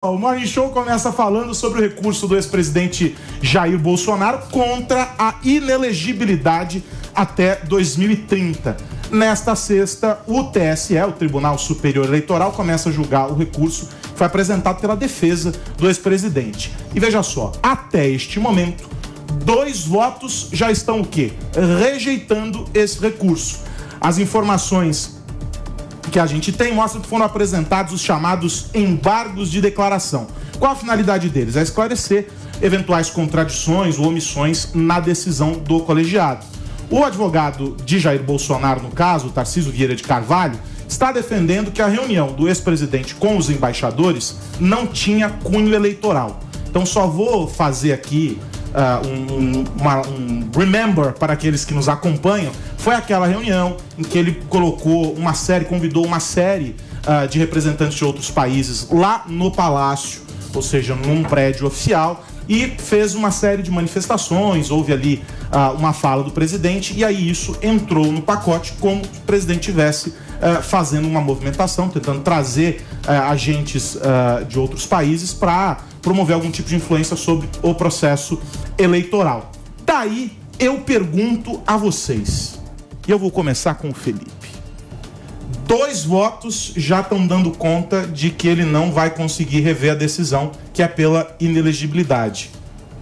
O Morning Show começa falando sobre o recurso do ex-presidente Jair Bolsonaro contra a inelegibilidade até 2030. Nesta sexta, o TSE, o Tribunal Superior Eleitoral, começa a julgar o recurso que foi apresentado pela defesa do ex-presidente. E veja só, até este momento, 2 votos já estão o quê? Rejeitando esse recurso. As informações que a gente tem mostra que foram apresentados os chamados embargos de declaração. Qual a finalidade deles? É esclarecer eventuais contradições ou omissões na decisão do colegiado. O advogado de Jair Bolsonaro, no caso, Tarcísio Vieira de Carvalho, está defendendo que a reunião do ex-presidente com os embaixadores não tinha cunho eleitoral. Então só vou fazer aqui um remember para aqueles que nos acompanham. Foi aquela reunião em que ele convidou uma série de representantes de outros países lá no Palácio, ou seja, num prédio oficial, e fez uma série de manifestações. Houve ali uma fala do presidente, e aí isso entrou no pacote como se o presidente estivesse fazendo uma movimentação, tentando trazer agentes de outros países para promover algum tipo de influência sobre o processo eleitoral. Daí eu pergunto a vocês, e eu vou começar com o Felipe. 2 votos já estão dando conta de que ele não vai conseguir rever a decisão, que é pela inelegibilidade.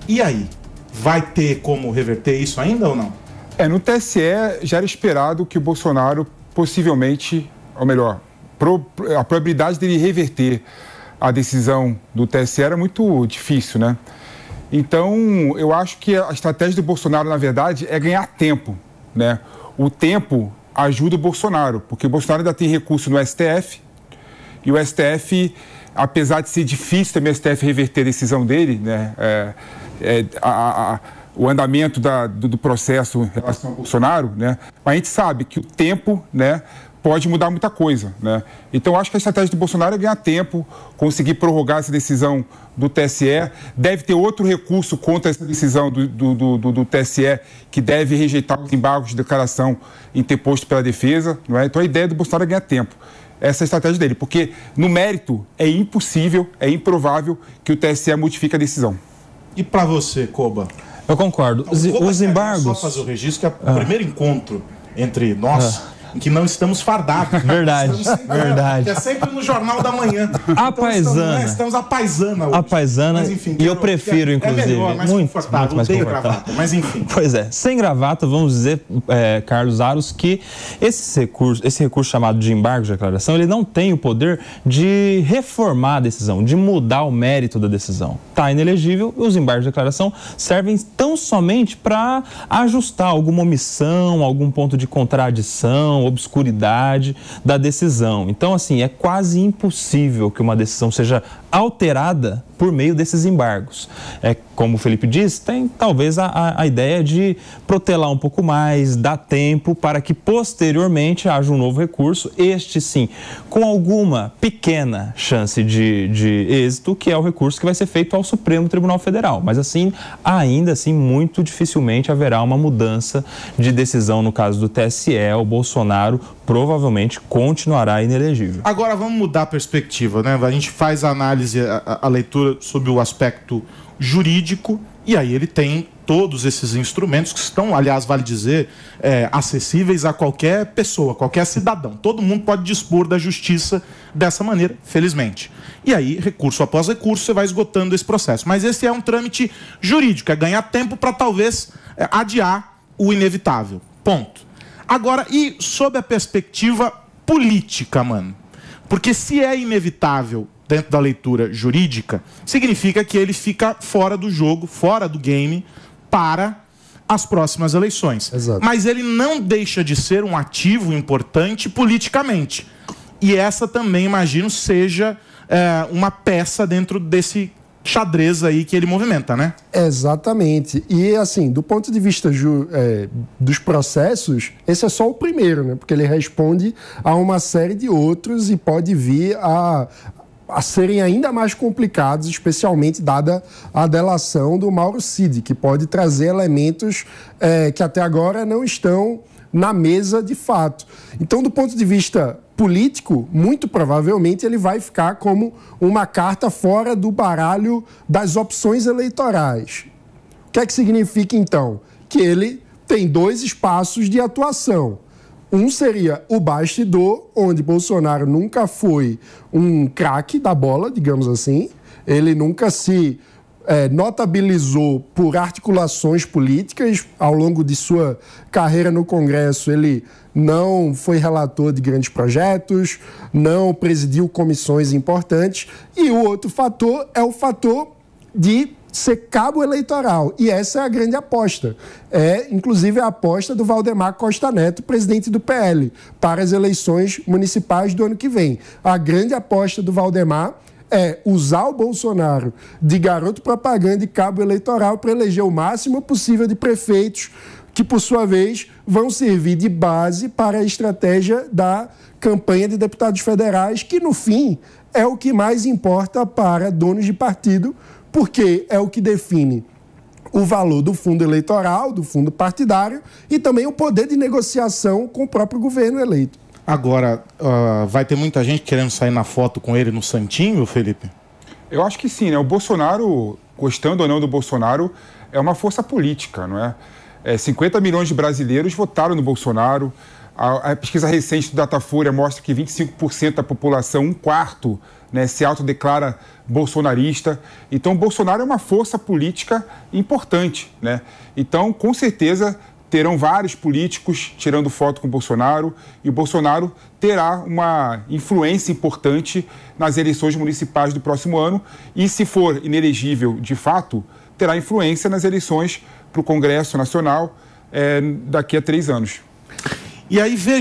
E aí? Vai ter como reverter isso ainda ou não? No TSE já era esperado que o Bolsonaro possivelmente, ou melhor, a probabilidade dele reverter a decisão do TSE era muito difícil, né? Então, eu acho que a estratégia do Bolsonaro, na verdade, é ganhar tempo, né? O tempo ajuda o Bolsonaro, porque o Bolsonaro ainda tem recurso no STF, e o STF, apesar de ser difícil também o STF reverter a decisão dele, né? O andamento do processo em relação ao Bolsonaro, né? Mas a gente sabe que o tempo, né, pode mudar muita coisa, né? Então, eu acho que a estratégia do Bolsonaro é ganhar tempo, conseguir prorrogar essa decisão do TSE. Deve ter outro recurso contra essa decisão do TSE, que deve rejeitar os embargos de declaração interposto pela defesa, não é? Então, a ideia do Bolsonaro é ganhar tempo. Essa é a estratégia dele, porque no mérito é impossível, é improvável que o TSE modifique a decisão. E para você, Koba? Eu concordo. Os embargos... Só fazer o registro, que é o primeiro encontro entre nós... em que não estamos fardados. Verdade, verdade. Que é sempre no Jornal da Manhã. A paisana. Estamos a paisana hoje. A paisana, mas, enfim, e eu prefiro, inclusive. É melhor, mais muito confortável. Mais confortável. Gravata, mas enfim. Pois é, sem gravata, vamos dizer, Carlos Aros, que esse recurso chamado de embargo de declaração, ele não tem o poder de reformar a decisão, de mudar o mérito da decisão. Está inelegível e os embargos de declaração servem tão somente para ajustar alguma omissão, algum ponto de contradição, obscuridade da decisão. Então, assim, é quase impossível que uma decisão seja alterada por meio desses embargos. Como o Felipe disse, tem talvez a ideia de protelar um pouco mais, dar tempo para que posteriormente haja um novo recurso, este sim, com alguma pequena chance de êxito, que é o recurso que vai ser feito ao Supremo Tribunal Federal. Mas assim, ainda assim, muito dificilmente haverá uma mudança de decisão no caso do TSE. O Bolsonaro provavelmente continuará inelegível. Agora vamos mudar a perspectiva, né? A gente faz a análise, a leitura sobre o aspecto jurídico, e aí ele tem todos esses instrumentos que estão, aliás, vale dizer, acessíveis a qualquer pessoa, qualquer cidadão. Todo mundo pode dispor da justiça dessa maneira, felizmente. E aí, recurso após recurso, você vai esgotando esse processo. Mas esse é um trâmite jurídico, é ganhar tempo para talvez adiar o inevitável. Ponto. Agora, e sob a perspectiva política, mano? Porque se é inevitável dentro da leitura jurídica, significa que ele fica fora do jogo, fora do game, para as próximas eleições. Exato. Mas ele não deixa de ser um ativo importante politicamente. E essa também, imagino, seja uma peça dentro desse xadrez aí que ele movimenta, né? Exatamente. E, assim, do ponto de vista dos processos, esse é só o primeiro, né? Porque ele responde a uma série de outros e pode vir a serem ainda mais complicados, especialmente dada a delação do Mauro Cid, que pode trazer elementos que até agora não estão na mesa de fato. Então, do ponto de vista político, muito provavelmente ele vai ficar como uma carta fora do baralho das opções eleitorais. O que é que significa, então? Que ele tem 2 espaços de atuação. Um seria o bastidor, onde Bolsonaro nunca foi um craque da bola, digamos assim. Ele nunca se notabilizou por articulações políticas. Ao longo de sua carreira no Congresso, ele não foi relator de grandes projetos, não presidiu comissões importantes. E o outro fator é o fator de ser cabo eleitoral. E essa é a grande aposta. Inclusive, a aposta do Valdemar Costa Neto, presidente do PL, para as eleições municipais do ano que vem. A grande aposta do Valdemar é usar o Bolsonaro de garoto propaganda e cabo eleitoral para eleger o máximo possível de prefeitos que, por sua vez, vão servir de base para a estratégia da campanha de deputados federais, que, no fim, é o que mais importa para donos de partido, porque é o que define o valor do fundo eleitoral, do fundo partidário e também o poder de negociação com o próprio governo eleito. Agora, vai ter muita gente querendo sair na foto com ele no Santinho, Felipe? Eu acho que sim, né? O Bolsonaro, gostando ou não do Bolsonaro, é uma força política, não é? 50 milhões de brasileiros votaram no Bolsonaro. A pesquisa recente do Datafolha mostra que 25% da população, 1/4, né, se autodeclara bolsonarista. Então, o Bolsonaro é uma força política importante, né? Então, com certeza, terão vários políticos tirando foto com o Bolsonaro e o Bolsonaro terá uma influência importante nas eleições municipais do próximo ano e, se for inelegível de fato, terá influência nas eleições para o Congresso Nacional daqui a 3 anos. E aí, veja